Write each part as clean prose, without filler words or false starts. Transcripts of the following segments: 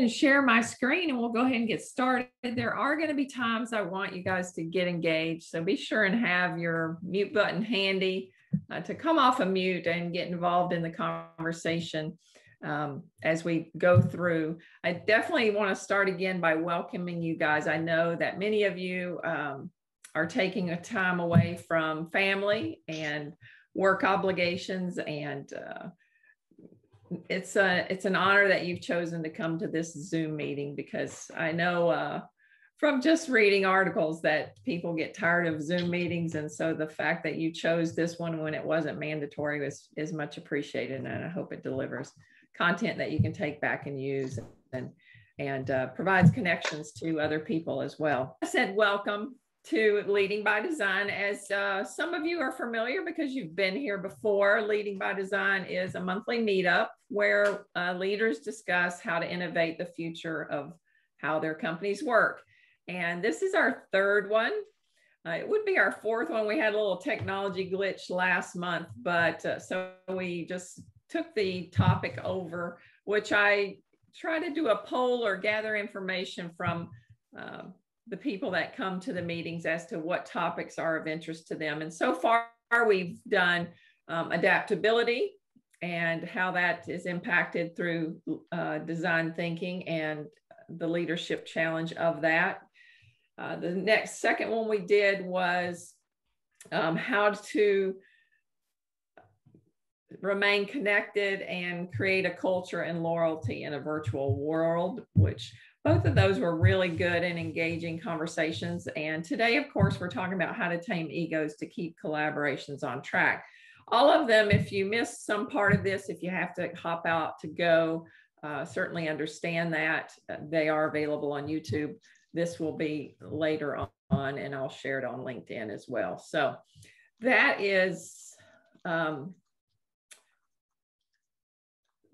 and share my screen and we'll go ahead and get started. There are going to be times I want you guys to get engaged. So be sure and have your mute button handy to come off of mute and get involved in the conversation as we go through. I definitely want to start again by welcoming you guys. I know that many of you are taking a time away from family and work obligations, and it's an honor that you've chosen to come to this Zoom meeting, because I know from just reading articles that people get tired of Zoom meetings. And so the fact that you chose this one when it wasn't mandatory is much appreciated. And I hope it delivers content that you can take back and use and provides connections to other people as well. I said welcome to Leading by Design. As some of you are familiar because you've been here before, Leading by Design is a monthly meetup where leaders discuss how to innovate the future of how their companies work. And this is our third one. It would be our fourth one. We had a little technology glitch last month, but so we just took the topic over, which I try to do a poll or gather information from the people that come to the meetings as to what topics are of interest to them. And so far we've done adaptability and how that is impacted through design thinking and the leadership challenge of that. The second one we did was how to remain connected and create a culture and loyalty in a virtual world, which both of those were really good and engaging conversations. And today, of course, we're talking about how to tame egos to keep collaborations on track. All of them, if you missed some part of this, if you have to hop out to go, certainly understand that. They are available on YouTube. This will be later on, and I'll share it on LinkedIn as well. So that is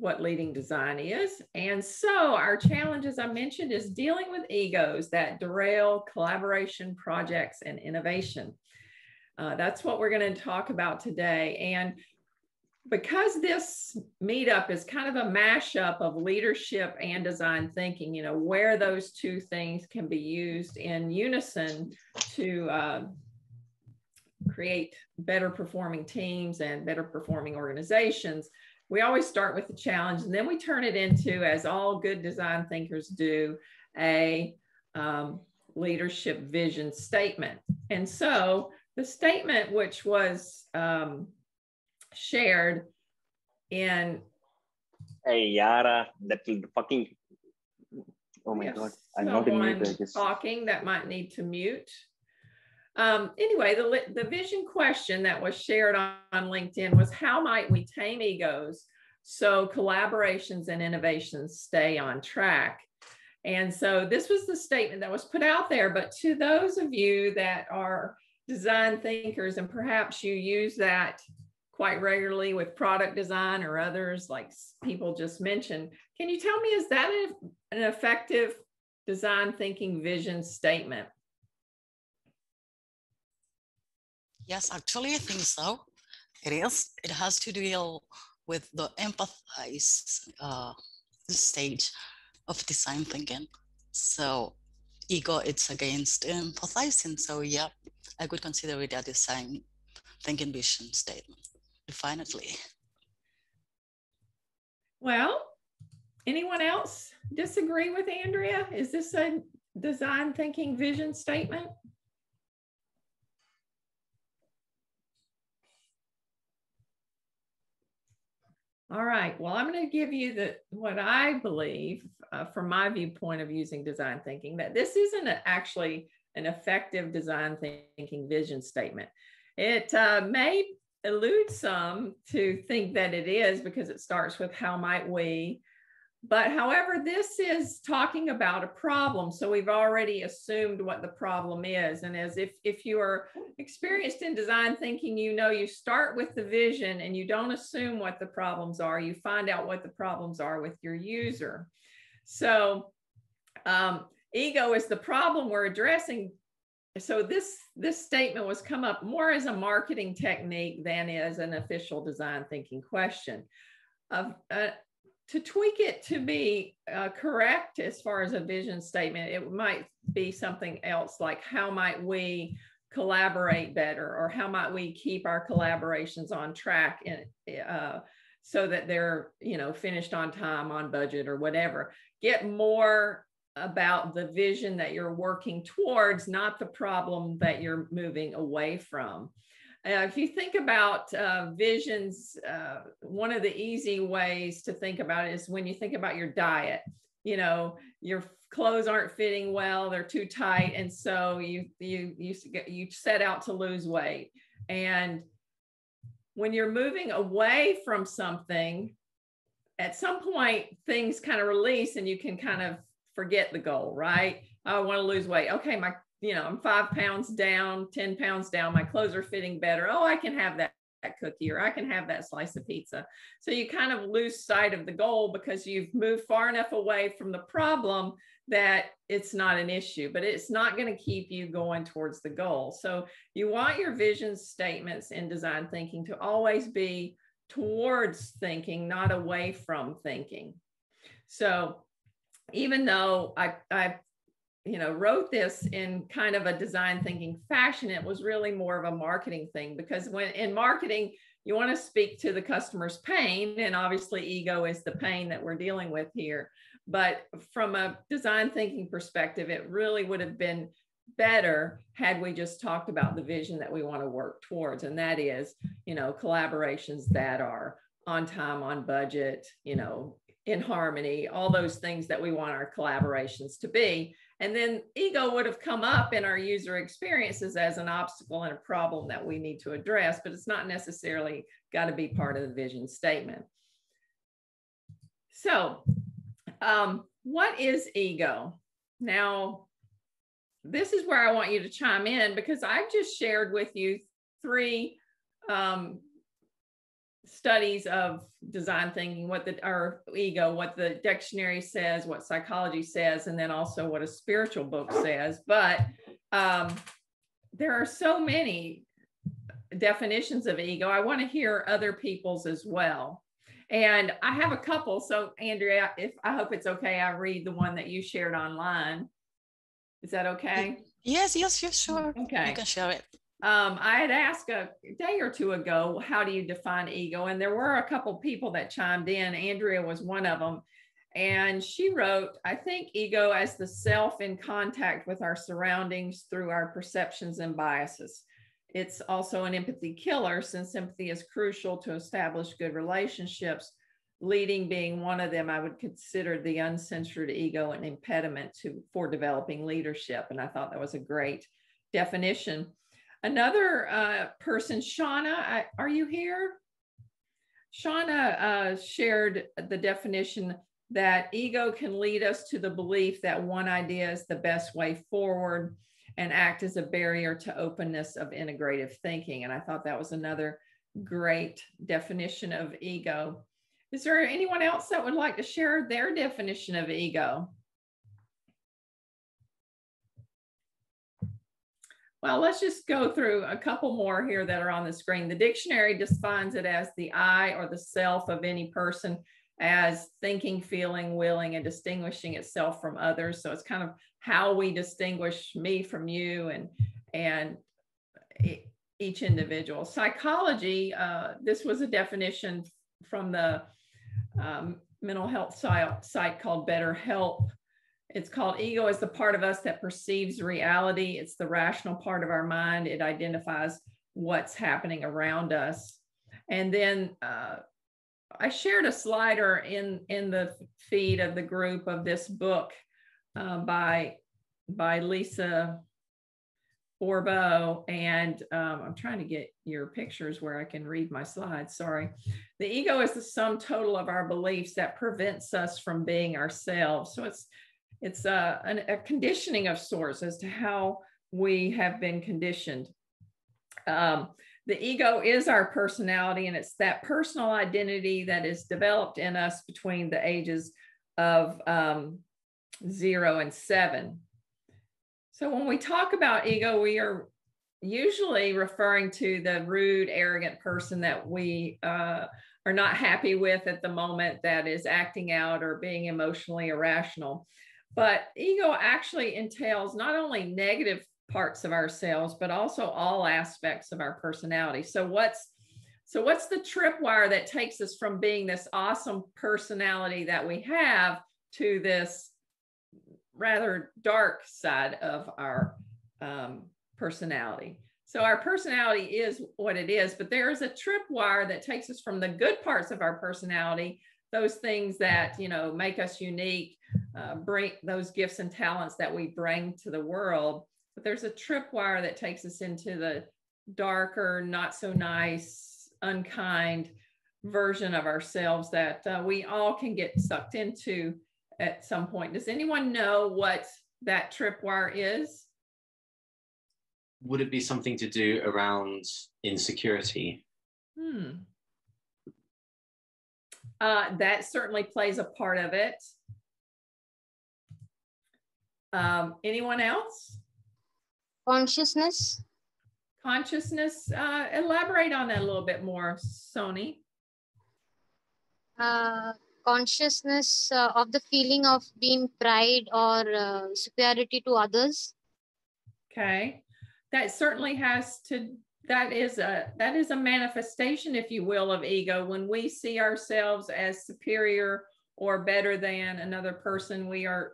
what leading design is. And so our challenge, as I mentioned, is dealing with egos that derail collaboration, projects, and innovation. That's what we're going to talk about today. And because this meetup is kind of a mashup of leadership and design thinking, you know, where those two things can be used in unison to create better performing teams and better performing organizations, we always start with the challenge, and then we turn it into, as all good design thinkers do, a leadership vision statement. And so the statement, which was shared in... Hey, Yara, that fucking... Oh my God, I'm not in mute. Talking that might need to mute. Anyway, the vision question that was shared on LinkedIn was, how might we tame egos so collaborations and innovations stay on track? And so this was the statement that was put out there. But to those of you that are design thinkers, and perhaps you use that quite regularly with product design or others, like people just mentioned, can you tell me, is that an effective design thinking vision statement? Yes, actually, I think so. It is. It has to deal with the empathize stage of design thinking. So ego, it's against empathizing. So yeah, I could consider it a design thinking vision statement, definitely. Well, anyone else disagree with Andrea? Is this a design thinking vision statement? All right, well, I'm going to give you what I believe from my viewpoint of using design thinking, that this isn't actually an effective design thinking vision statement. It may elude some to think that it is, because it starts with how might we. But however, this is talking about a problem. So we've already assumed what the problem is. And as if you are experienced in design thinking, you know, you start with the vision and you don't assume what the problems are. You find out what the problems are with your user. So ego is the problem we're addressing. So this statement was come up more as a marketing technique than as an official design thinking question. to tweak it to be correct as far as a vision statement, it might be something else like, how might we collaborate better, or how might we keep our collaborations on track, and so that they're, you know, finished on time, on budget, or whatever. Get more about the vision that you're working towards, not the problem that you're moving away from. If you think about visions, one of the easy ways to think about it is when you think about your diet. You know, your clothes aren't fitting well, they're too tight, and so you set out to lose weight. And when you're moving away from something, at some point things kind of release and you can kind of forget the goal, right? I want to lose weight. Okay, I'm 5 pounds down, 10 pounds down, my clothes are fitting better. Oh, I can have that cookie, or I can have that slice of pizza. So you kind of lose sight of the goal because you've moved far enough away from the problem that it's not an issue, but it's not going to keep you going towards the goal. So you want your vision statements in design thinking to always be towards thinking, not away from thinking. So even though I wrote this in kind of a design thinking fashion, it was really more of a marketing thing, because when in marketing, you want to speak to the customer's pain, and obviously ego is the pain that we're dealing with here. But from a design thinking perspective, it really would have been better had we just talked about the vision that we want to work towards. And that is, collaborations that are on time, on budget, in harmony, all those things that we want our collaborations to be. And then ego would have come up in our user experiences as an obstacle and a problem that we need to address, but it's not necessarily got to be part of the vision statement. So what is ego? Now, this is where I want you to chime in, because I've just shared with you 3 studies of design thinking, what the dictionary says, what psychology says, and then also what a spiritual book says. But there are so many definitions of ego. I want to hear other people's as well. And I have a couple. So Andrea, I hope it's okay, I read the one that you shared online. Is that okay? Yes, sure. Okay. You can share it. I had asked a day or 2 ago, how do you define ego? And there were a couple people that chimed in. Andrea was one of them. And she wrote, I think ego as the self in contact with our surroundings through our perceptions and biases. It's also an empathy killer, since empathy is crucial to establish good relationships. Leading being one of them, I would consider the uncensored ego an impediment for developing leadership. And I thought that was a great definition. Another person, Shauna, are you here? Shauna shared the definition that ego can lead us to the belief that one idea is the best way forward and act as a barrier to openness of integrative thinking. And I thought that was another great definition of ego. Is there anyone else that would like to share their definition of ego? Well, let's just go through a couple more here that are on the screen. The dictionary defines it as the I or the self of any person as thinking, feeling, willing, and distinguishing itself from others. So it's kind of how we distinguish me from you and each individual. Psychology, this was a definition from the mental health site called BetterHelp. It's called ego is the part of us that perceives reality. It's the rational part of our mind. It identifies what's happening around us. And then I shared a slider in the feed of the group of this book by Lisa Bourbeau. And I'm trying to get your pictures where I can read my slides. Sorry. The ego is the sum total of our beliefs that prevents us from being ourselves. So it's a conditioning of sorts as to how we have been conditioned. The ego is our personality, and it's that personal identity that is developed in us between the ages of 0 and 7. So when we talk about ego, we are usually referring to the rude, arrogant person that we are are not happy with at the moment that is acting out or being emotionally irrational. But ego actually entails not only negative parts of ourselves, but also all aspects of our personality. So what's the tripwire that takes us from being this awesome personality that we have to this rather dark side of our personality? So our personality is what it is, but there is a tripwire that takes us from the good parts of our personality, those things that, you know, make us unique, bring those gifts and talents that we bring to the world. But there's a tripwire that takes us into the darker, not so nice, unkind version of ourselves that we all can get sucked into at some point. Does anyone know what that tripwire is? Would it be something to do around insecurity? That certainly plays a part of it. Anyone else? Consciousness. Consciousness. Elaborate on that a little bit more, Sony. Consciousness of the feeling of being pride or superiority to others. Okay, that certainly has to. That is a manifestation, if you will, of ego. When we see ourselves as superior or better than another person, we are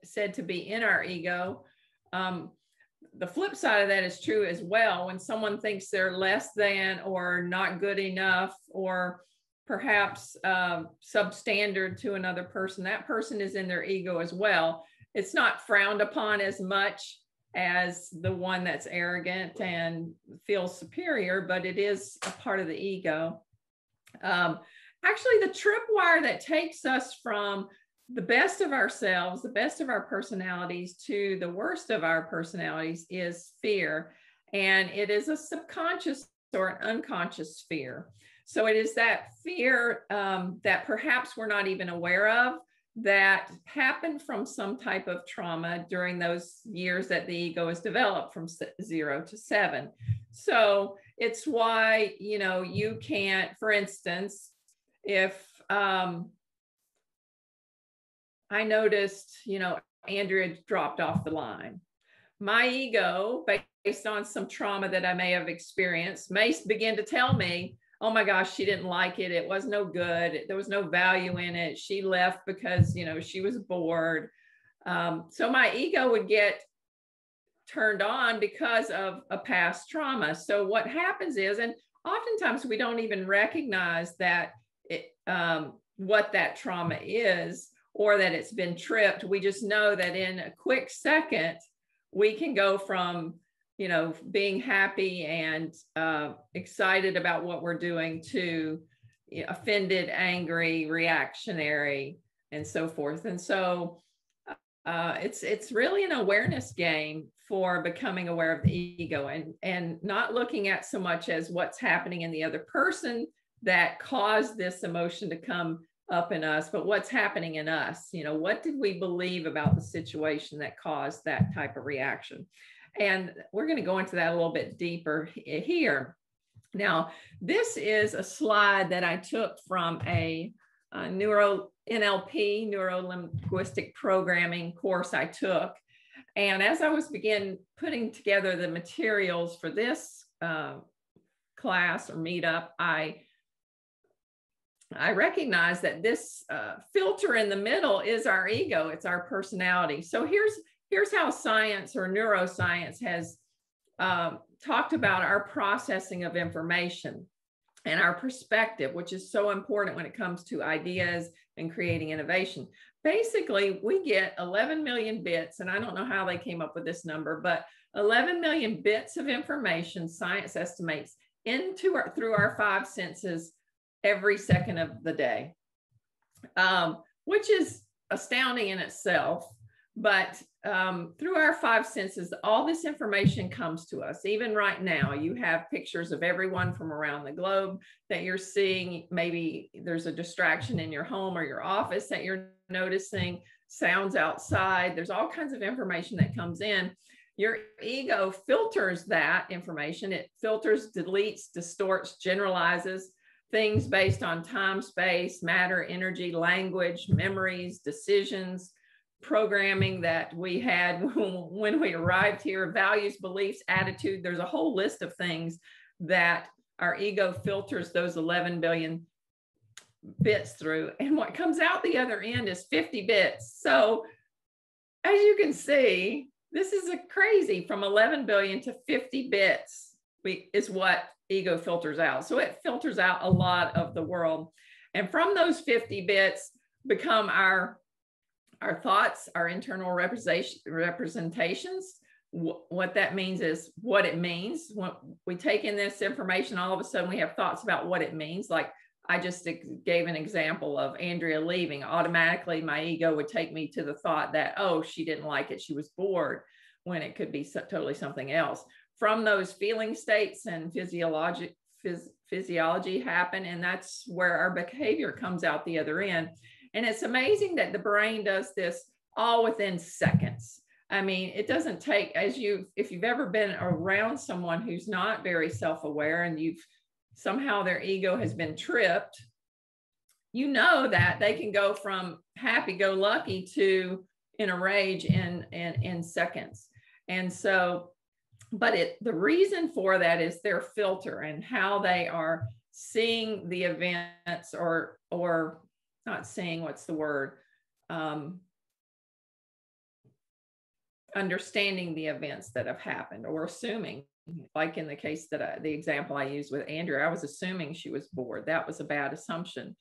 said to be in our ego. The flip side of that is true as well. When someone thinks they're less than or not good enough or perhaps substandard to another person, that person is in their ego as well. It's not frowned upon as much as the one that's arrogant and feels superior, but it is a part of the ego. Actually, the tripwire that takes us from the best of ourselves, the best of our personalities, to the worst of our personalities is fear. And it is a subconscious or an unconscious fear. So it is that fear that perhaps we're not even aware of, that happened from some type of trauma during those years that the ego is developed from 0 to 7. So it's why, you know, you can't, for instance, if I noticed, you know, Andrea dropped off the line. My ego, based on some trauma that I may have experienced, may begin to tell me, oh my gosh, she didn't like it. It was no good. There was no value in it. She left because, you know, she was bored. So my ego would get turned on because of a past trauma. So what happens is, and oftentimes we don't even recognize that what that trauma is, or that it's been tripped. We just know that in a quick second, we can go from, you know, being happy and excited about what we're doing to, you know, offended, angry, reactionary, and so forth. And so it's really an awareness game for becoming aware of the ego, and not looking at so much as what's happening in the other person that caused this emotion to come up in us, but what's happening in us. You know, what did we believe about the situation that caused that type of reaction? And we're going to go into that a little bit deeper here. Now, this is a slide that I took from a NLP, neuro-linguistic programming course I took. And as I was putting together the materials for this class or meetup, I recognize that this filter in the middle is our ego. It's our personality. So here's how science or neuroscience has talked about our processing of information and our perspective, which is so important when it comes to ideas and creating innovation. Basically, we get 11 million bits, and I don't know how they came up with this number, but 11 million bits of information, science estimates, through our 5 senses every second of the day, which is astounding in itself. But through our 5 senses, all this information comes to us. Even right now, you have pictures of everyone from around the globe that you're seeing. Maybe there's a distraction in your home or your office that you're noticing, sounds outside. There's all kinds of information that comes in. Your ego filters that information. It filters, deletes, distorts, generalizes things based on time, space, matter, energy, language, memories, decisions, programming that we had when we arrived here, values, beliefs, attitude. There's a whole list of things that our ego filters those 11 billion bits through. And what comes out the other end is 50 bits. So as you can see, this is a crazy, from 11 billion to 50 bits is what ego filters out. So it filters out a lot of the world. And from those 50 bits become our thoughts, our internal representations. What that means is what it means. When we take in this information, all of a sudden we have thoughts about what it means. Like I just gave an example of Andrea leaving. Automatically, my ego would take me to the thought that, oh, she didn't like it, she was bored, when it could be totally something else. From those feeling states and physiology happen, and that's where our behavior comes out the other end. And it's amazing that the brain does this all within seconds. I mean, it doesn't take, if you've ever been around someone who's not very self-aware and somehow their ego has been tripped, you know that they can go from happy-go-lucky to in a rage in seconds. And so, but the reason for that is their filter and how they are seeing the events, or not seeing, what's the word? Understanding the events that have happened, or assuming. Like in the case that the example I used with Andrea, I was assuming she was bored. That was a bad assumption.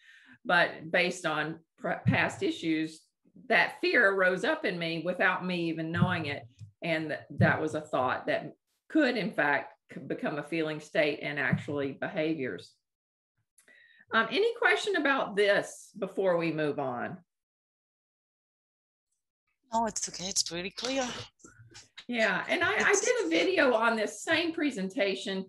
But based on past issues, that fear rose up in me without me even knowing it. And that was a thought that could, in fact, become a feeling state and actually behaviors. Any question about this before we move on? No, it's okay. It's pretty clear. Yeah, and I did a video on this same presentation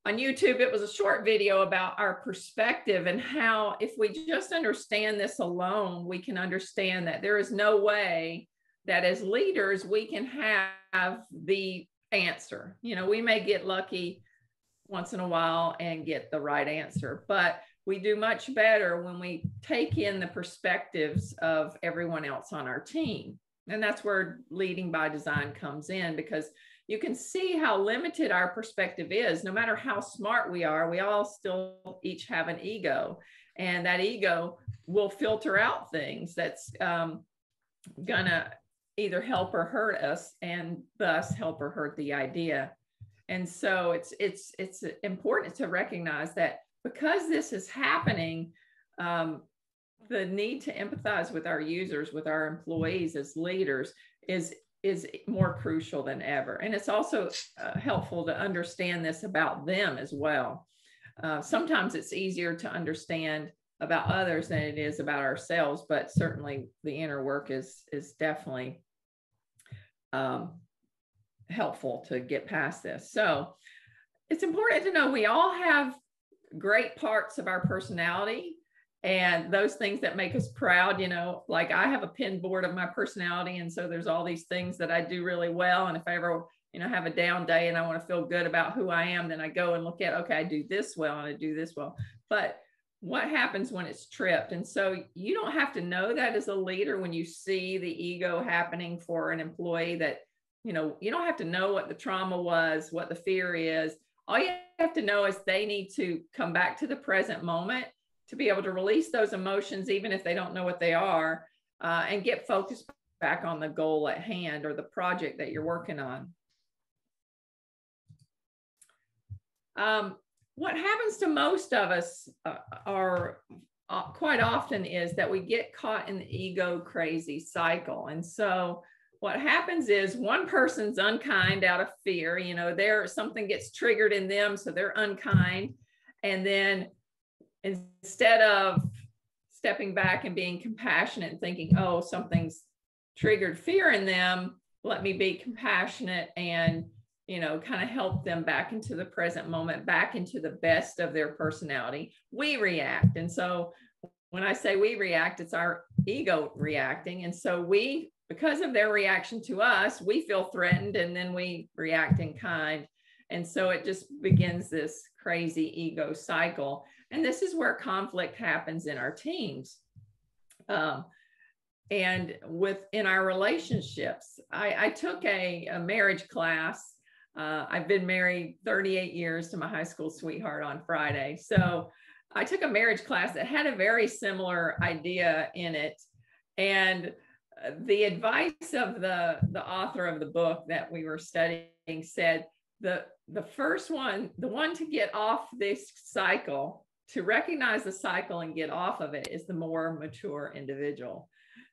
on YouTube. It was a short video about our perspective and how, if we just understand this alone, we can understand that there is no way that as leaders we can have the answer. You know, we may get lucky once in a while and get the right answer, but we do much better when we take in the perspectives of everyone else on our team. And that's where leading by design comes in, because you can see how limited our perspective is. No matter how smart we are, we all still each have an ego, and that ego will filter out things that's gonna either help or hurt us, and thus help or hurt the idea. And so it's important to recognize that because this is happening, the need to empathize with our users, with our employees as leaders is more crucial than ever. And it's also helpful to understand this about them as well. Sometimes it's easier to understand about others than it is about ourselves, but certainly the inner work is definitely helpful to get past this. So it's important to know we all have great parts of our personality and those things that make us proud. You know, like I have a pin board of my personality, and so there's all these things that I do really well. And if I ever, you know, have a down day and I want to feel good about who I am, then I go and look at, okay, I do this well and I do this well. But what happens when it's tripped? And so you don't have to know that as a leader when you see the ego happening for an employee, that, you know, you don't have to know what the trauma was, what the fear is. All you have to know is they need to come back to the present moment to be able to release those emotions, even if they don't know what they are, and get focused back on the goal at hand or the project that you're working on. What happens to most of us quite often is that we get caught in the ego crazy cycle. And so what happens is one person's unkind out of fear, you know, something gets triggered in them, so they're unkind. And then instead of stepping back and being compassionate and thinking, oh, something's triggered fear in them, let me be compassionate and, you know, kind of help them back into the present moment, back into the best of their personality, we react. And so when I say we react, it's our ego reacting. And so because of their reaction to us, we feel threatened, and then we react in kind. And so it just begins this crazy ego cycle. And this is where conflict happens in our teams. And within our relationships, I took a marriage class. I've been married 38 years to my high school sweetheart on Friday. So I took a marriage class that had a very similar idea in it. And the advice of the author of the book that we were studying said the first one, the one to get off this cycle, to recognize the cycle and get off of it, is the more mature individual.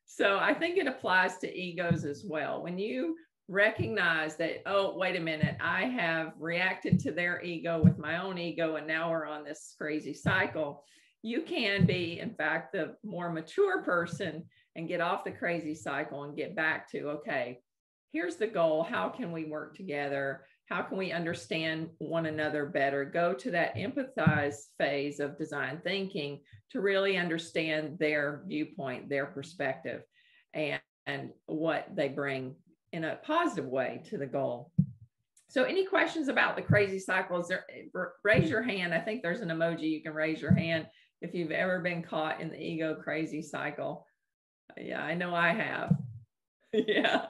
So I think it applies to egos as well. When you recognize that, oh, wait a minute, I have reacted to their ego with my own ego, and now we're on this crazy cycle, you can be, in fact, the more mature person and get off the crazy cycle and get back to, okay, here's the goal. How can we work together? How can we understand one another better? Go to that empathize phase of design thinking to really understand their viewpoint, their perspective, and what they bring in a positive way to the goal. So any questions about the crazy cycles? Raise your hand. I think there's an emoji. You can raise your hand if you've ever been caught in the ego crazy cycle. Yeah, I know I have. Yeah,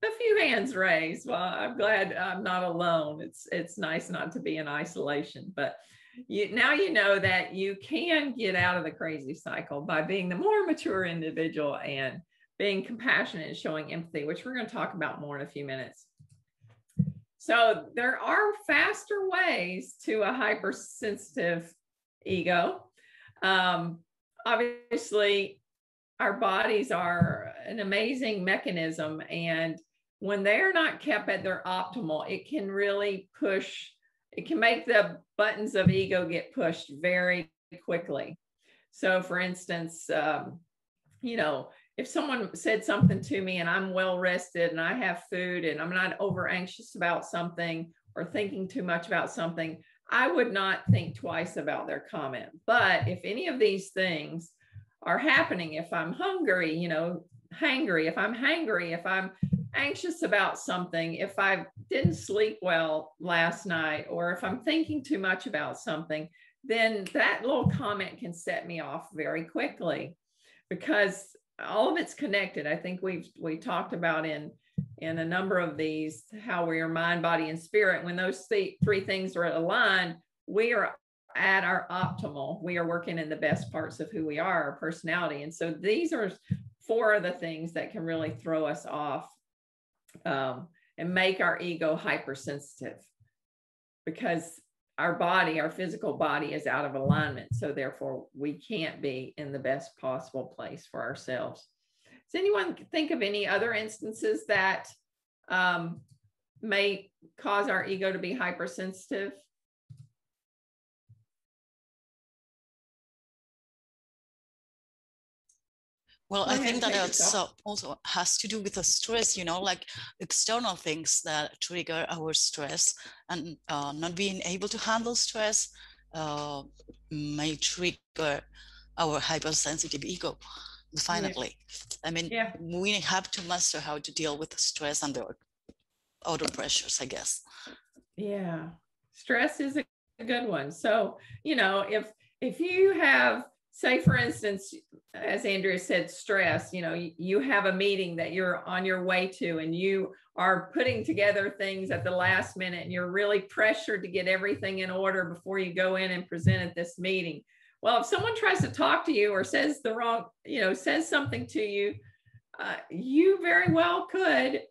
a few hands raised. Well, I'm glad I'm not alone. It's nice not to be in isolation, but now you know that you can get out of the crazy cycle by being the more mature individual and being compassionate and showing empathy, which we're going to talk about more in a few minutes. So there are faster ways to a hypersensitive ego. Obviously, our bodies are an amazing mechanism, and when they're not kept at their optimal, it can really push, it can make the buttons of ego get pushed very quickly. So for instance, you know, if someone said something to me and I'm well rested and I have food and I'm not over anxious about something or thinking too much about something, I would not think twice about their comment. But if any of these things are happening, if I'm hungry, you know, hangry, if I'm hangry, if I'm anxious about something, if I didn't sleep well last night, or if I'm thinking too much about something, then that little comment can set me off very quickly, because all of it's connected. I think we talked about in a number of these how we are mind, body, and spirit. When those three things are aligned, we are at our optimal. We are working in the best parts of who we are, our personality. And so these are four of the things that can really throw us off and make our ego hypersensitive, because our body, our physical body, is out of alignment. So therefore we can't be in the best possible place for ourselves. Does anyone think of any other instances that may cause our ego to be hypersensitive? Well, I think that also has to do with the stress, you know, like external things that trigger our stress, and not being able to handle stress may trigger our hypersensitive ego, definitely. Yeah. I mean, yeah, we have to master how to deal with the stress and the other pressures, I guess. Yeah, stress is a good one. So, you know, if you have, say, for instance, as Andrea said, stress, you know, you have a meeting that you're on your way to, and you are putting together things at the last minute, and you're really pressured to get everything in order before you go in and present at this meeting. Well, if someone tries to talk to you or says the wrong, you know, says something to you, you very well could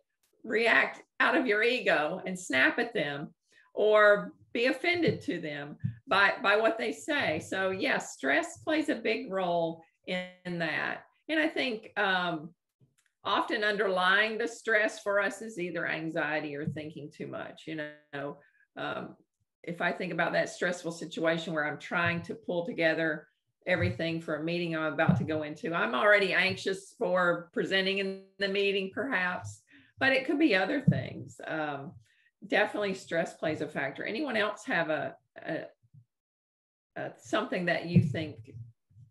react out of your ego and snap at them or be offended to them by what they say. So yes, stress plays a big role in that. And I think often underlying the stress for us is either anxiety or thinking too much. You know, if I think about that stressful situation where I'm trying to pull together everything for a meeting I'm about to go into, I'm already anxious for presenting in the meeting perhaps, but it could be other things. Definitely stress plays a factor. Anyone else have something that you think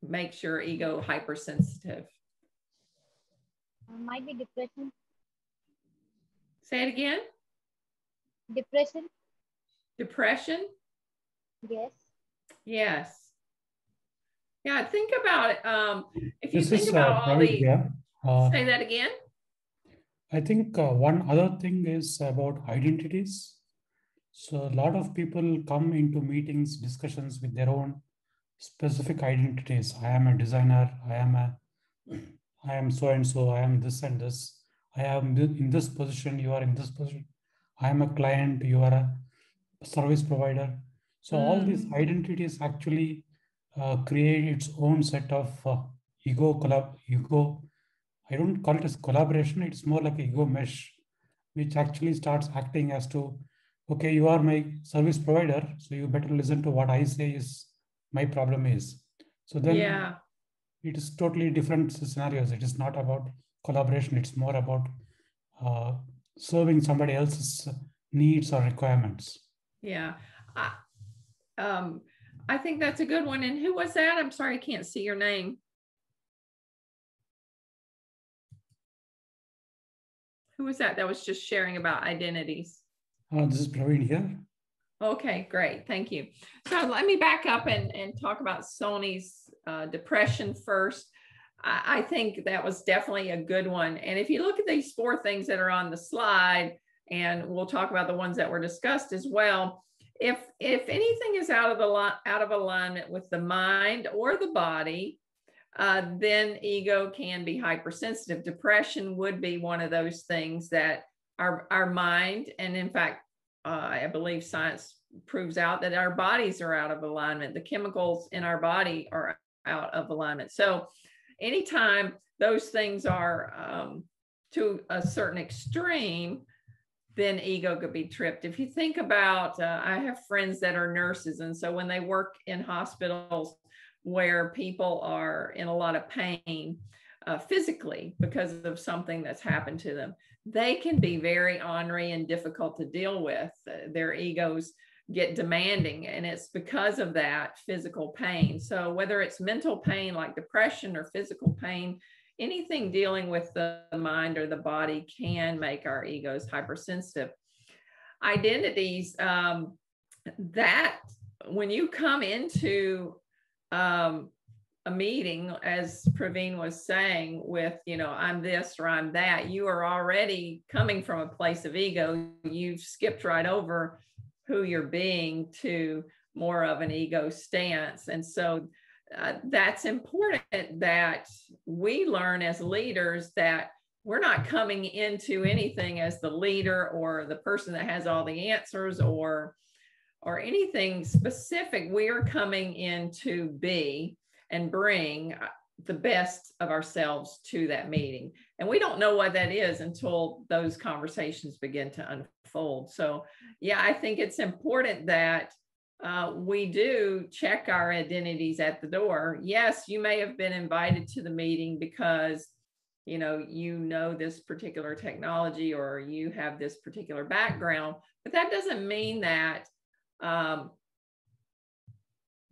makes your ego hypersensitive? Might be depression. Say it again. Depression. Depression? Yes. Yes. Yeah, think about it. If you This think is about all Praveen the, here. say that again. I think one other thing is about identities. So a lot of people come into meetings, discussions with their own specific identities. I am a designer. I am so and so. I am this and this. I am in this position. You are in this position. I am a client. You are a service provider. So all these identities actually create its own set of ego. I don't call it as collaboration. It's more like ego mesh, which actually starts acting as to, okay, you are my service provider, so you better listen to what I say is my problem is. So then Yeah. it is totally different scenarios. It is not about collaboration. It's more about serving somebody else's needs or requirements. Yeah. I, I think that's a good one. And who was that? I'm sorry, I can't see your name. Who was that was just sharing about identities? This is Praveen here. Okay, great. Thank you. So let me back up and talk about Sony's depression first. I think that was definitely a good one. And if you look at these 4 things that are on the slide, and we'll talk about the ones that were discussed as well, if anything is out of alignment with the mind or the body, then ego can be hypersensitive. Depression would be one of those things that our mind, and in fact, I believe science proves out that our bodies are out of alignment. The chemicals in our body are out of alignment. So anytime those things are to a certain extreme, then ego could be tripped. If you think about, I have friends that are nurses, and so when they work in hospitals where people are in a lot of pain physically because of something that's happened to them, they can be very ornery and difficult to deal with. Their egos get demanding, and it's because of that physical pain. So whether it's mental pain like depression or physical pain, anything dealing with the mind or the body can make our egos hypersensitive. Identities, that when you come into a meeting, as Praveen was saying, with, I'm this or I'm that, you are already coming from a place of ego. You've skipped right over who you're being to more of an ego stance. And so that's important that we learn as leaders that we're not coming into anything as the leader or the person that has all the answers or anything specific. We are coming in to be and bring the best of ourselves to that meeting. And we don't know what that is until those conversations begin to unfold. So yeah, I think it's important that we do check our identities at the door. Yes, you may have been invited to the meeting because you know this particular technology or you have this particular background, but that doesn't mean that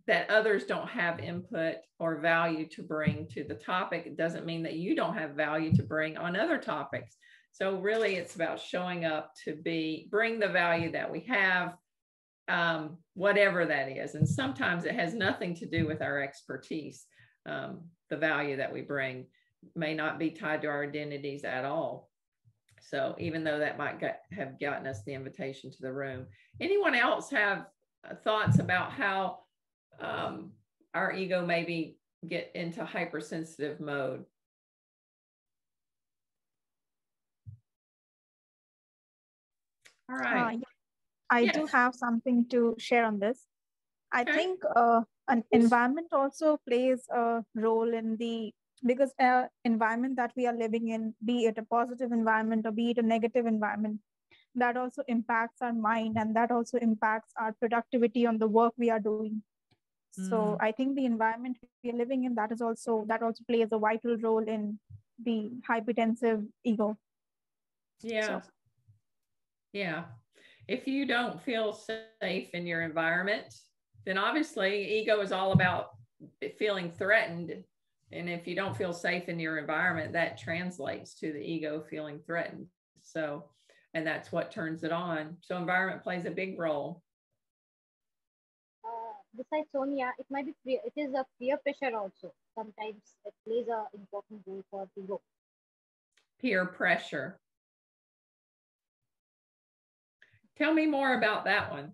that others don't have input or value to bring to the topic. It doesn't mean that you don't have value to bring on other topics. So really it's about showing up to bring the value that we have, whatever that is. And sometimes it has nothing to do with our expertise. The value that we bring may not be tied to our identities at all. So even though that might have gotten us the invitation to the room. Anyone else have thoughts about how our ego maybe get into hypersensitive mode? All right. I do have something to share on this. I think an environment also plays a role in because environment that we are living in, be it a positive environment or be it a negative environment, that also impacts our mind and that also impacts our productivity on the work we are doing. So I think the environment we are living in, that also plays a vital role in the hypertensive ego. Yeah. So. Yeah. If you don't feel safe in your environment, then obviously ego is all about feeling threatened. And if you don't feel safe in your environment, that translates to the ego feeling threatened. So, and that's what turns it on. So environment plays a big role. besides Sonia, it might be it is a peer pressure also. Sometimes it plays a important role for ego. Peer pressure. Tell me more about that one.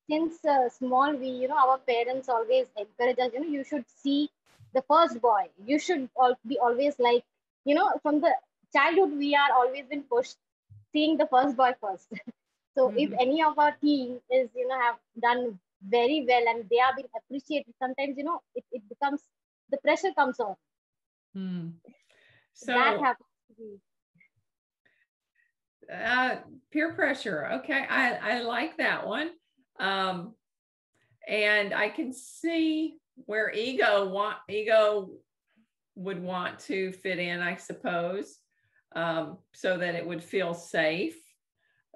Since small, we, our parents always encourage us, you should see the first boy. You should be always like, from the childhood, we are always been pushed seeing the first boy first. So if any of our team is, have done very well and they are being appreciated, sometimes, it becomes, the pressure comes on. So that happens to me. Peer pressure. Okay. I like that one. And I can see where ego would want to fit in, I suppose, so that it would feel safe.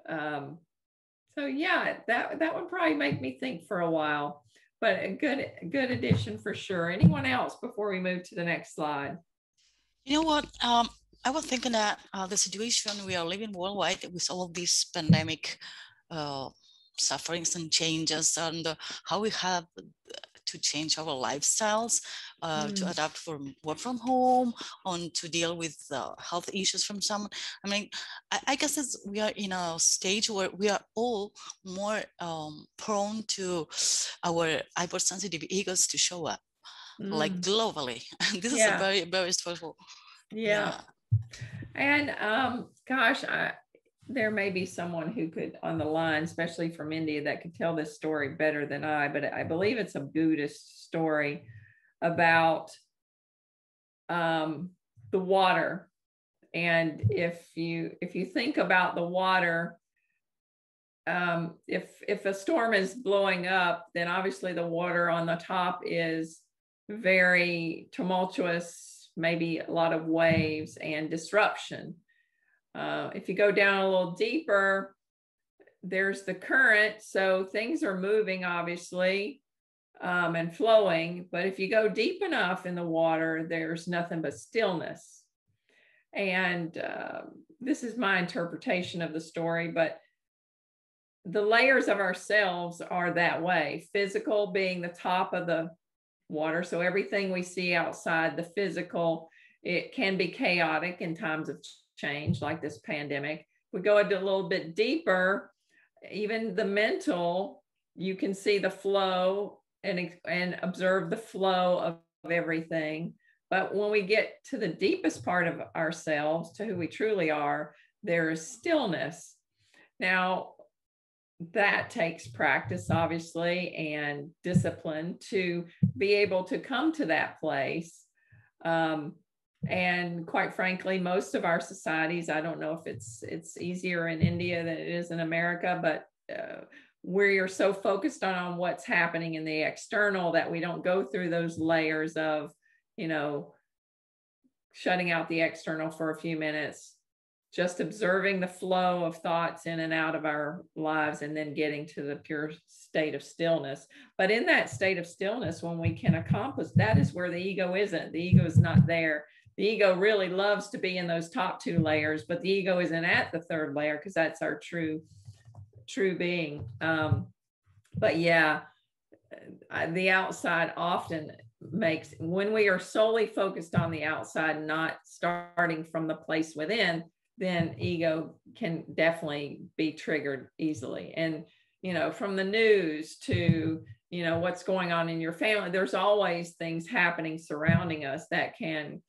So yeah, that would probably make me think for a while, but a good addition for sure. Anyone else before we move to the next slide? You know what? I was thinking that the situation we are living worldwide with all of these pandemic sufferings and changes, and how we have to change our lifestyles, to adapt from work from home, on to deal with health issues from someone. I mean, I guess we are in a stage where we are all more prone to our hypersensitive egos to show up, like globally. And this is a very, very stressful. Yeah. And gosh, there may be someone who could on the line, especially from India, that could tell this story better than I, but I believe it's a Buddhist story about the water. And if you think about the water, if a storm is blowing up, then obviously the water on the top is very tumultuous, maybe a lot of waves and disruption. If you go down a little deeper, there's the current, so things are moving obviously, and flowing. But if you go deep enough in the water, there's nothing but stillness. And this is my interpretation of the story, but the layers of ourselves are that way. Physical being the top of the water, so everything we see outside the physical, it can be chaotic in times of change, like this pandemic. We go a little bit deeper, even the mental, you can see the flow and observe the flow of everything. But when we get to the deepest part of ourselves, to who we truly are, there is stillness. Now, that takes practice, obviously, and discipline to be able to come to that place. And quite frankly, most of our societies, I don't know if it's easier in India than it is in America, but we are so focused on what's happening in the external that we don't go through those layers of, shutting out the external for a few minutes, just observing the flow of thoughts in and out of our lives, and then getting to the pure state of stillness. But in that state of stillness, when we can accomplish, that is where the ego isn't. The ego is not there. The ego really loves to be in those top two layers, but the ego isn't at the third layer because that's our true being. But yeah, the outside often makes, when we are solely focused on the outside, not starting from the place within, then ego can definitely be triggered easily. And, from the news to, what's going on in your family, there's always things happening surrounding us that can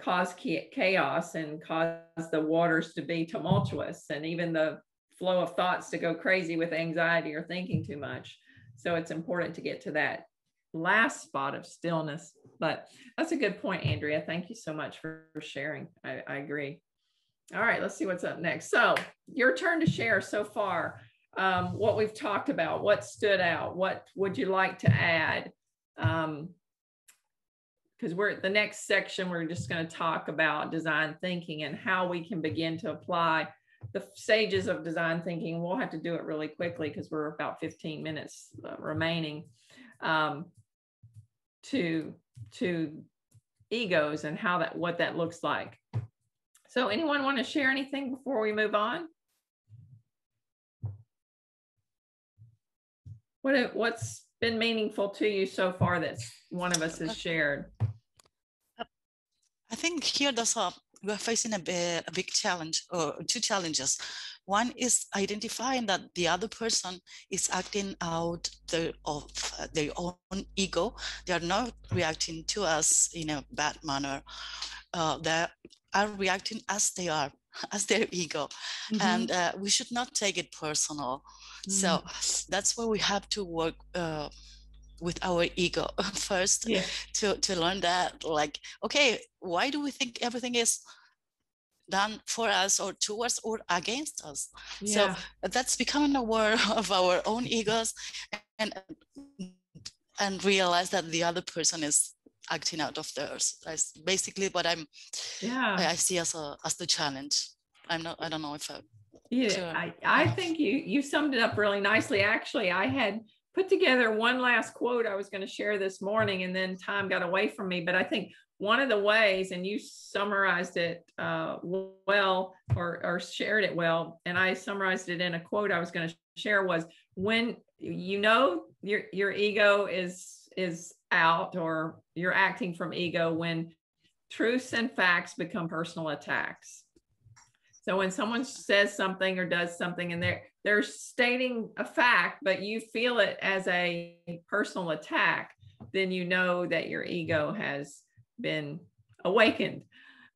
cause chaos and cause the waters to be tumultuous, and even the flow of thoughts to go crazy with anxiety or thinking too much. So it's important to get to that last spot of stillness. But that's a good point, Andrea. Thank you so much for sharing. I agree. All right, let's see what's up next. So your turn to share so far what we've talked about, what stood out, what would you like to add? Because we're at the next section, we're just going to talk about design thinking and how we can begin to apply the stages of design thinking. We'll have to do it really quickly because we're about 15 minutes remaining, to egos and what that looks like. So anyone want to share anything before we move on? What's been meaningful to you so far that one of us has shared? I think here we're facing a big challenge, or two challenges. One is identifying that the other person is acting out of their own ego. They are not reacting to us in a bad manner. They are reacting as they are, as their ego. And we should not take it personal. So that's where we have to work with our ego first, to learn that, like, okay, why do we think everything is done for us or towards or against us? So that's becoming aware of our own egos, and realize that the other person is acting out of theirs. That's basically what I see as the challenge. I don't know if I think you summed it up really nicely. Actually, I had put together one last quote I was going to share this morning, and then time got away from me. But I think one of the ways, and you summarized it well, or shared it well, and I summarized it in a quote I was going to share, was when you know your ego is out, or you're acting from ego, when truths and facts become personal attacks. So when someone says something or does something and they're stating a fact, but you feel it as a personal attack, then you know that your ego has been awakened.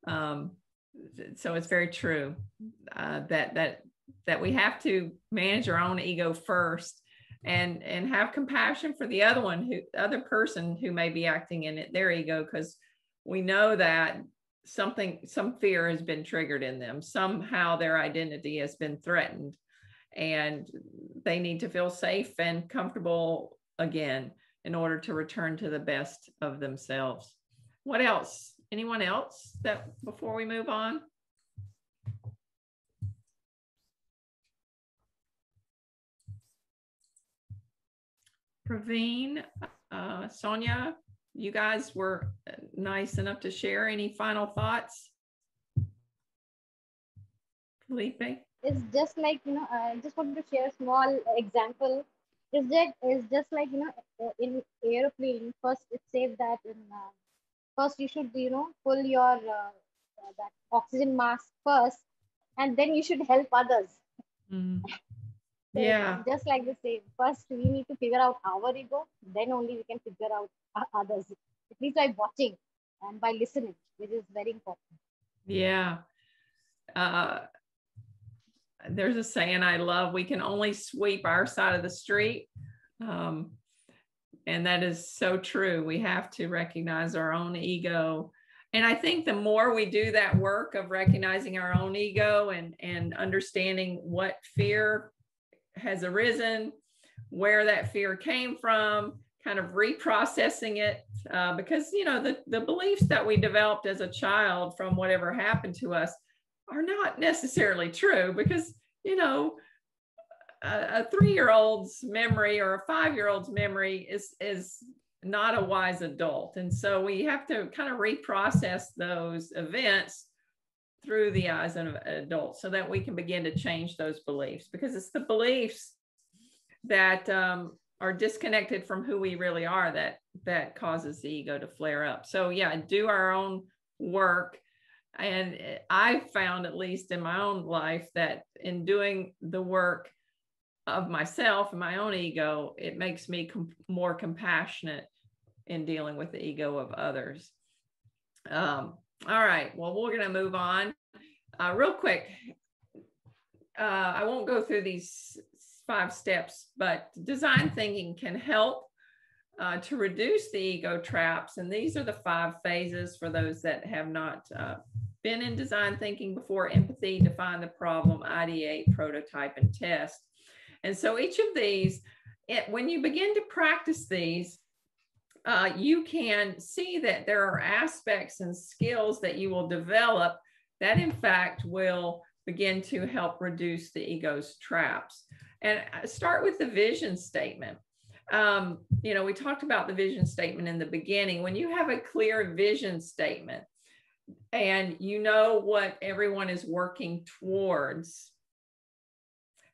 So it's very true that we have to manage our own ego first, and have compassion for the other person who may be acting in their ego, because we know that some fear has been triggered in them. Somehow their identity has been threatened, and they need to feel safe and comfortable again in order to return to the best of themselves. What else? Anyone else before we move on? Praveen, Sonia, you guys were nice enough to share. Any final thoughts? Felipe? It's just like, I just want to share a small example. It's just like, in airplane, first it says that first you should, pull your that oxygen mask first, and then you should help others. So just like the same. First, we need to figure out our ego, then only we can figure out others. At least by watching and by listening, which is very important. Yeah. There's a saying I love: we can only sweep our side of the street. And that is so true. We have to recognize our own ego. And I think the more we do that work of recognizing our own ego and understanding what fear has arisen, where that fear came from, kind of reprocessing it, because the beliefs that we developed as a child from whatever happened to us are not necessarily true, because a 3-year-old's memory or a 5-year-old's memory is not a wise adult. And so we have to kind of reprocess those events through the eyes of an adult so that we can begin to change those beliefs, because it's the beliefs that are disconnected from who we really are that causes the ego to flare up. So yeah, do our own work. And I found, at least in my own life, that in doing the work of myself and my own ego, it makes me more compassionate in dealing with the ego of others. All right, well, we're going to move on real quick. I won't go through these 5 steps, but design thinking can help to reduce the ego traps. And these are the 5 phases for those that have not been in design thinking before: empathy, define the problem, ideate, prototype, and test. And so each of these, when you begin to practice these, you can see that there are aspects and skills that you will develop that in fact will begin to help reduce the ego's traps. And start with the vision statement. We talked about the vision statement in the beginning. When you have a clear vision statement and you know what everyone is working towards,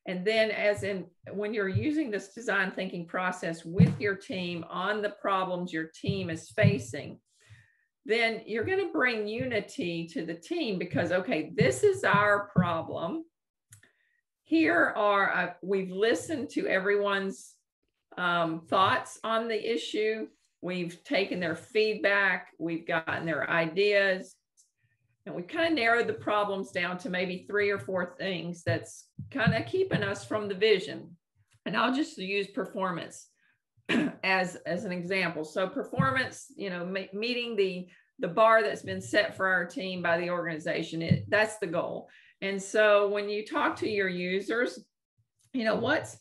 And then when you're using this design thinking process with your team on the problems your team is facing, then you're going to bring unity to the team because, okay, this is our problem. Here are, we've listened to everyone's thoughts on the issue. We've taken their feedback. We've gotten their ideas. And we kind of narrowed the problems down to maybe 3 or 4 things that's kind of keeping us from the vision. And I'll just use performance as an example. So performance, you know, meeting the bar that's been set for our team by the organization, that's the goal. And so when you talk to your users, you know, what's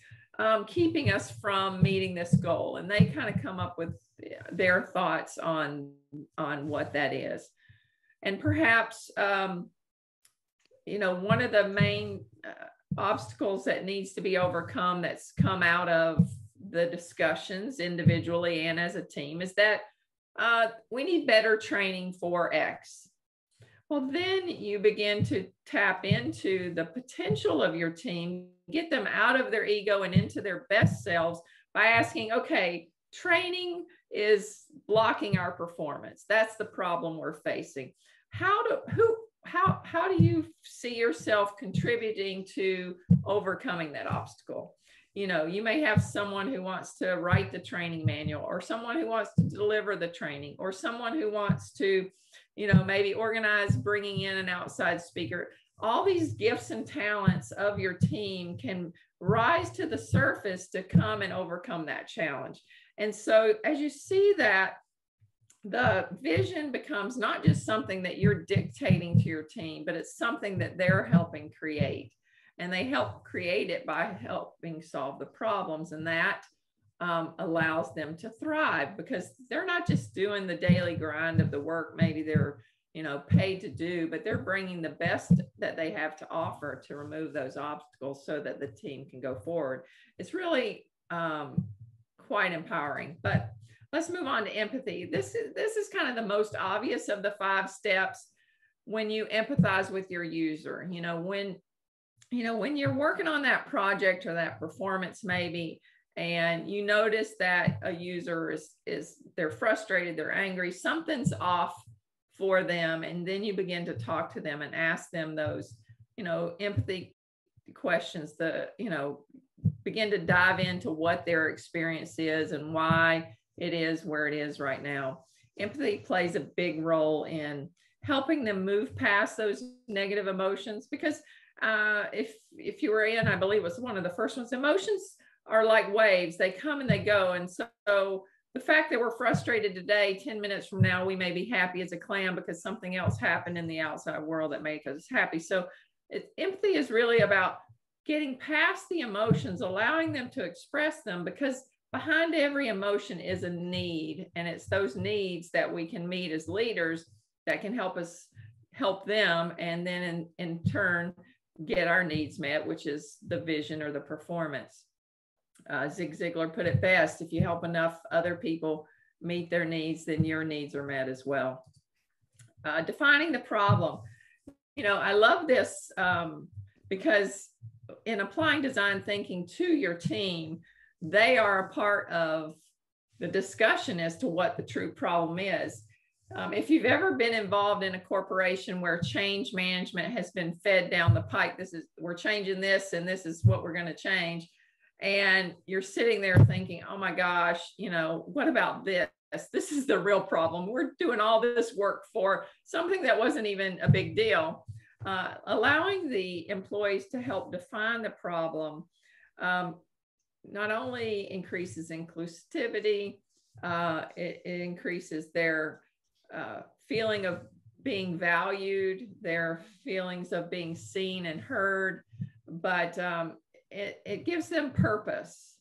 keeping us from meeting this goal? And they kind of come up with their thoughts on what that is. And perhaps, you know, one of the main obstacles that needs to be overcome that's come out of the discussions individually and as a team is that we need better training for X. Well, then you begin to tap into the potential of your team, get them out of their ego and into their best selves by asking, okay, training is blocking our performance. That's the problem we're facing. How do you see yourself contributing to overcoming that obstacle? You know, you may have someone who wants to write the training manual, or someone who wants to deliver the training, or someone who wants to, you know, maybe organize bringing in an outside speaker. All these gifts and talents of your team can rise to the surface to come and overcome that challenge. And so as you see that, the vision becomes not just something that you're dictating to your team, but it's something that they're helping create. And they help create it by helping solve the problems. And that allows them to thrive because they're not just doing the daily grind of the work maybe they're, you know, paid to do, but they're bringing the best that they have to offer to remove those obstacles so that the team can go forward. It's really quite empowering. But let's move on to empathy. This is kind of the most obvious of the 5 steps when you empathize with your user. You know, when you're working on that project or that performance maybe, and you notice that a user is they're frustrated, they're angry, something's off for them, and then you begin to talk to them and ask them those, you know, empathy questions, begin to dive into what their experience is and why it is where it is right now. Empathy plays a big role in helping them move past those negative emotions because if you were in, I believe it was one of the first ones, emotions are like waves. They come and they go. And so the fact that we're frustrated today, 10 minutes from now, we may be happy as a clam because something else happened in the outside world that makes us happy. So empathy is really about getting past the emotions, allowing them to express them, because behind every emotion is a need. And it's those needs that we can meet as leaders that can help us help them. And then in turn, get our needs met, which is the vision or the performance. Zig Ziglar put it best: if you help enough other people meet their needs, then your needs are met as well. Defining the problem. You know, I love this because in applying design thinking to your team, they are a part of the discussion as to what the true problem is. If you've ever been involved in a corporation where change management has been fed down the pike, we're changing this and this is what we're going to change. And you're sitting there thinking, oh my gosh, you know, what about this? This is the real problem. We're doing all this work for something that wasn't even a big deal. Allowing the employees to help define the problem not only increases inclusivity, it increases their feeling of being valued, their feelings of being seen and heard, but it gives them purpose.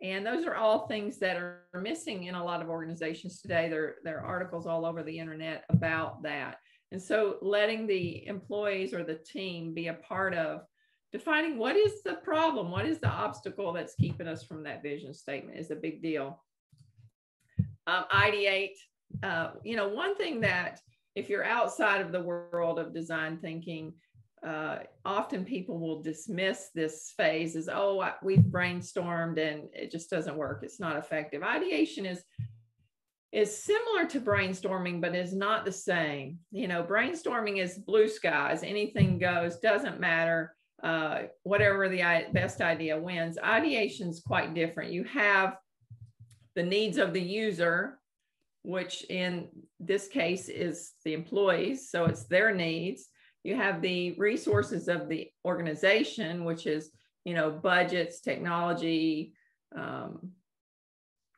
And those are all things that are missing in a lot of organizations today. There are articles all over the internet about that. And so letting the employees or the team be a part of defining what is the problem, what is the obstacle that's keeping us from that vision statement is a big deal. Ideate. You know, one thing that if you're outside of the world of design thinking, often people will dismiss this phase as, oh, we've brainstormed and it just doesn't work. It's not effective. Ideation is similar to brainstorming, but is not the same. You know, brainstorming is blue skies, anything goes, doesn't matter. Whatever the best idea wins. Ideation is quite different. You have the needs of the user, which in this case is the employees, so it's their needs. You have the resources of the organization, which is, you know, budgets, technology,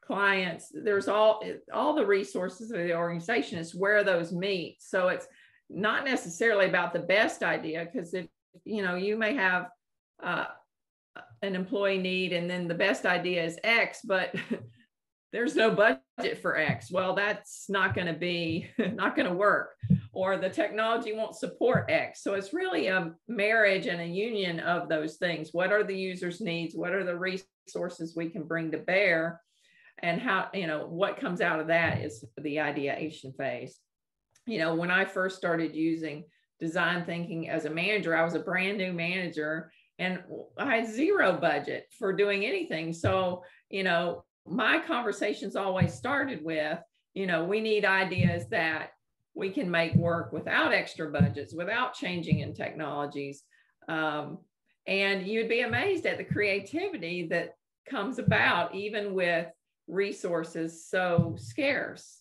clients. There's all the resources of the organization. Is where those meet. So it's not necessarily about the best idea, because if, you know, you may have an employee need and then the best idea is X, but there's no budget for X. Well, that's not going to be, not going to work, or the technology won't support X. So it's really a marriage and a union of those things. What are the user's needs? What are the resources we can bring to bear? And how, you know, what comes out of that is the ideation phase. You know, when I first started using design thinking as a manager, I was a brand new manager and I had zero budget for doing anything. So, you know, my conversations always started with, you know, we need ideas that we can make work without extra budgets, without changing in technologies. And you'd be amazed at the creativity that comes about even with resources so scarce.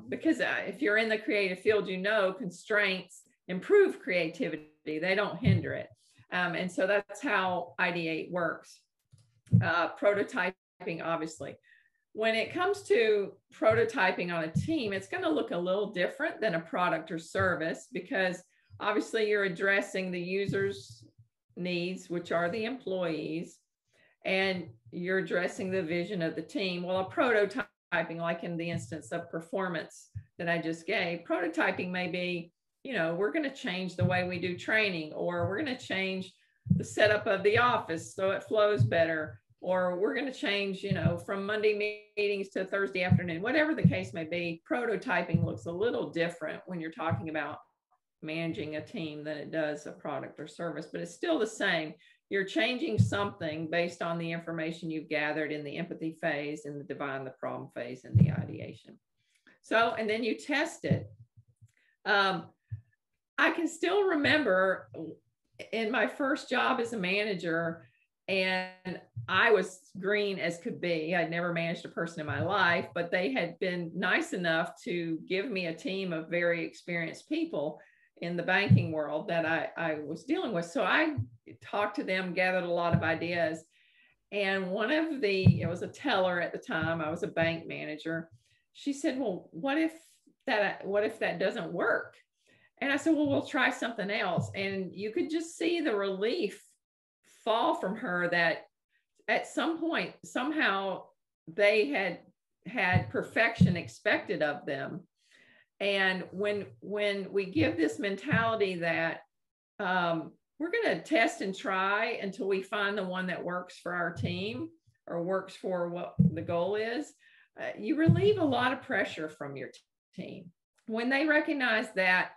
Because if you're in the creative field, you know, constraints improve creativity, they don't hinder it. And so that's how Ideate works. Prototyping, obviously. When it comes to prototyping on a team, it's going to look a little different than a product or service, because obviously you're addressing the user's needs, which are the employees, and you're addressing the vision of the team. Well, a prototyping, like in the instance of performance that I just gave, prototyping may be, you know, we're going to change the way we do training, or we're going to change the setup of the office so it flows better, or we're going to change, you know, from Monday meetings to Thursday afternoon, whatever the case may be. Prototyping looks a little different when you're talking about managing a team than it does a product or service, but it's still the same. You're changing something based on the information you've gathered in the empathy phase, in the divine the problem phase, and the ideation. So, and then you test it. I can still remember in my first job as a manager, and I was green as could be. I'd never managed a person in my life, but they had been nice enough to give me a team of very experienced people in the banking world that I was dealing with. So I talked to them, gathered a lot of ideas. And one of it was a teller at the time, I was a bank manager. She said, well, what if that doesn't work? And I said, well, we'll try something else. And you could just see the relief fall from her that at some point, somehow they had perfection expected of them. And when we give this mentality that we're going to test and try until we find the one that works for our team or works for what the goal is, you relieve a lot of pressure from your team. When they recognize that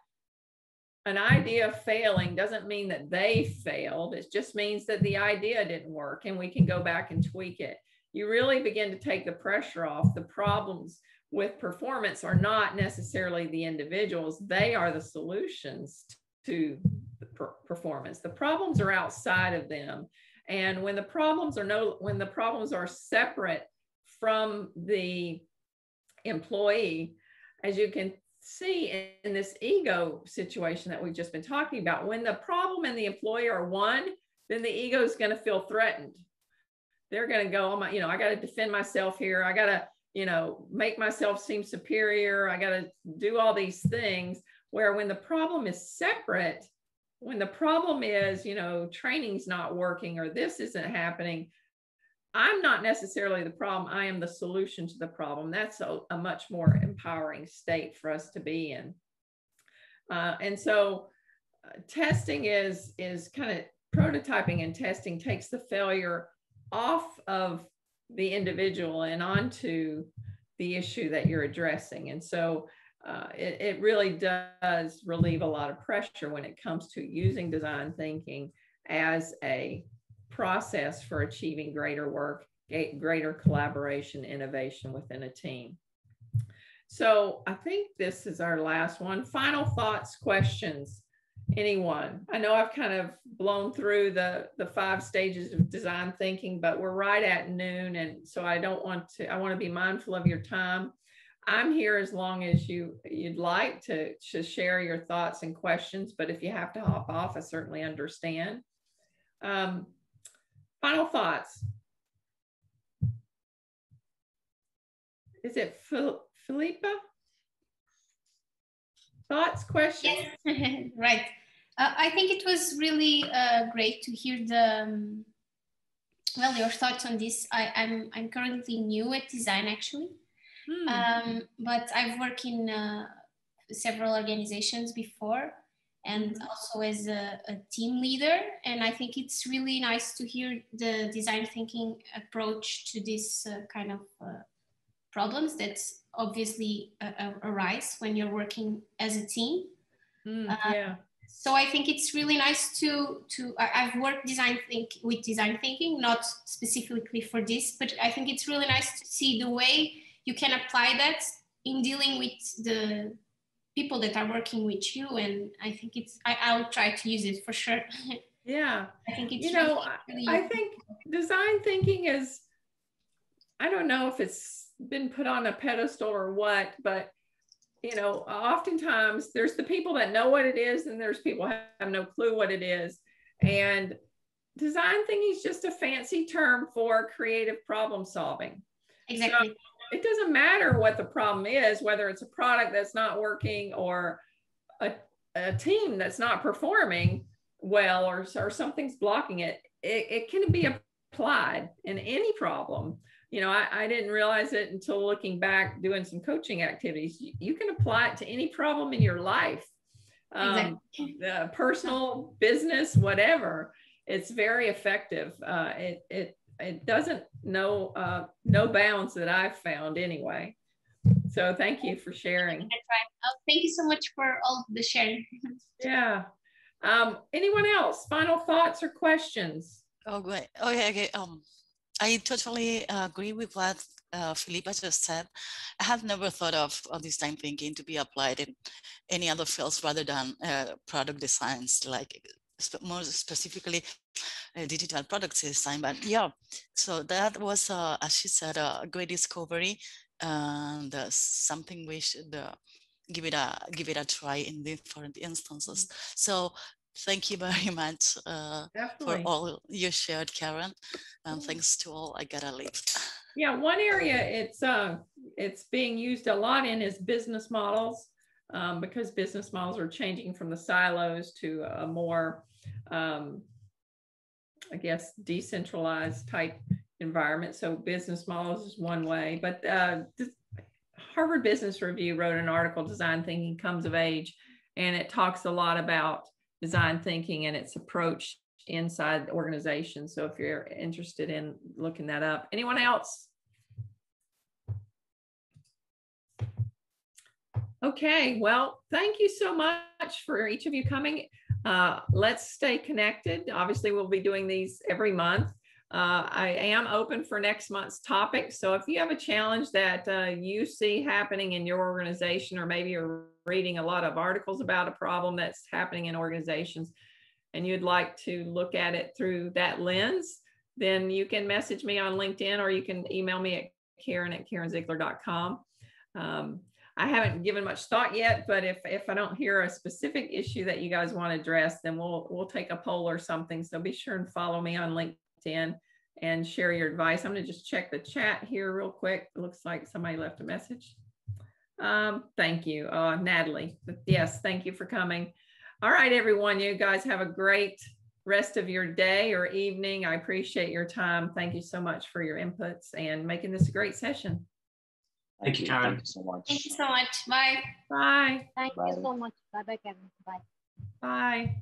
an idea failing doesn't mean that they failed. It just means that the idea didn't work and we can go back and tweak it. You really begin to take the pressure off. The problems with performance are not necessarily the individuals. They are the solutions to the performance. The problems are outside of them. And when the problems are separate from the employee, as you can see in this ego situation that we've just been talking about, when the problem and the employee are one, then the ego is going to feel threatened. They're going to go, oh my, you know, I got to defend myself here. I got to, you know, make myself seem superior. I got to do all these things. Where when the problem is separate, when the problem is, you know, training's not working or this isn't happening, I'm not necessarily the problem. I am the solution to the problem. That's a much more empowering state for us to be in. And so testing is kind of prototyping, and testing takes the failure off of the individual and onto the issue that you're addressing. And so it really does relieve a lot of pressure when it comes to using design thinking as a process for achieving greater work, greater collaboration, innovation within a team. So I think this is our last one. Final thoughts, questions, anyone? I know I've kind of blown through the 5 stages of design thinking, but we're right at noon. And so I want to be mindful of your time. I'm here as long as you'd like to share your thoughts and questions, but if you have to hop off, I certainly understand. Final thoughts. Is it Philippa? Thoughts, questions? Yes. Right. I think it was really great to hear your thoughts on this. I'm currently new at design, actually. But I've worked in several organizations before, and also as a team leader. And I think it's really nice to hear the design thinking approach to this kind of problems that obviously arise when you're working as a team. Yeah. So I think it's really nice I've worked with design thinking, not specifically for this, but I think it's really nice to see the way you can apply that in dealing with the people that are working with you. And I think I'll try to use it for sure. Yeah. I think it's really I think design thinking is, I don't know if it's been put on a pedestal or what, but oftentimes there's the people that know what it is and there's people who have no clue what it is. And design thinking is just a fancy term for creative problem solving. Exactly. So it doesn't matter what the problem is, whether it's a product that's not working or a team that's not performing well, or something's blocking it. It can be applied in any problem. I didn't realize it until looking back, doing some coaching activities. You can apply it to any problem in your life, exactly. Personal, business, whatever. It's very effective. It doesn't know no bounds that I've found anyway. So thank you for sharing. That's right. Thank you so much for all the sharing. Yeah. Anyone else? Final thoughts or questions? Oh, great. Okay. I totally agree with what Philippa just said. I have never thought of design thinking to be applied in any other fields rather than product designs, like more specifically digital product design. But yeah, so that was, as she said, a great discovery, and something we should give it a try in different instances. So thank you very much for all you shared, Karen, and thanks to all. I gotta leave. Yeah, one area it's being used a lot in is business models, because business models are changing from the silos to a more, I guess, decentralized type environment. So business models is one way, but Harvard Business Review wrote an article, Design Thinking Comes of Age, and it talks a lot about design thinking and its approach inside organizations. So if you're interested in looking that up. Anyone else? Okay, well, thank you so much for each of you coming. Let's stay connected. Obviously, we'll be doing these every month. I am open for next month's topic. So if you have a challenge that you see happening in your organization, or maybe you're reading a lot of articles about a problem that's happening in organizations and you'd like to look at it through that lens, then you can message me on LinkedIn, or you can email me at karen@karenziegler.com. I haven't given much thought yet, but if I don't hear a specific issue that you guys want to address, then we'll take a poll or something. So be sure and follow me on LinkedIn and share your advice. I'm going to just check the chat here real quick. It looks like somebody left a message. Thank you, Natalie. Yes, thank you for coming. All right, everyone, you guys have a great rest of your day or evening. I appreciate your time. Thank you so much for your inputs and making this a great session. Thank you, Karen. Thank you so much. Thank you so much. Bye. Bye. Thank you so much. Bye-bye, Karen. Bye. Bye.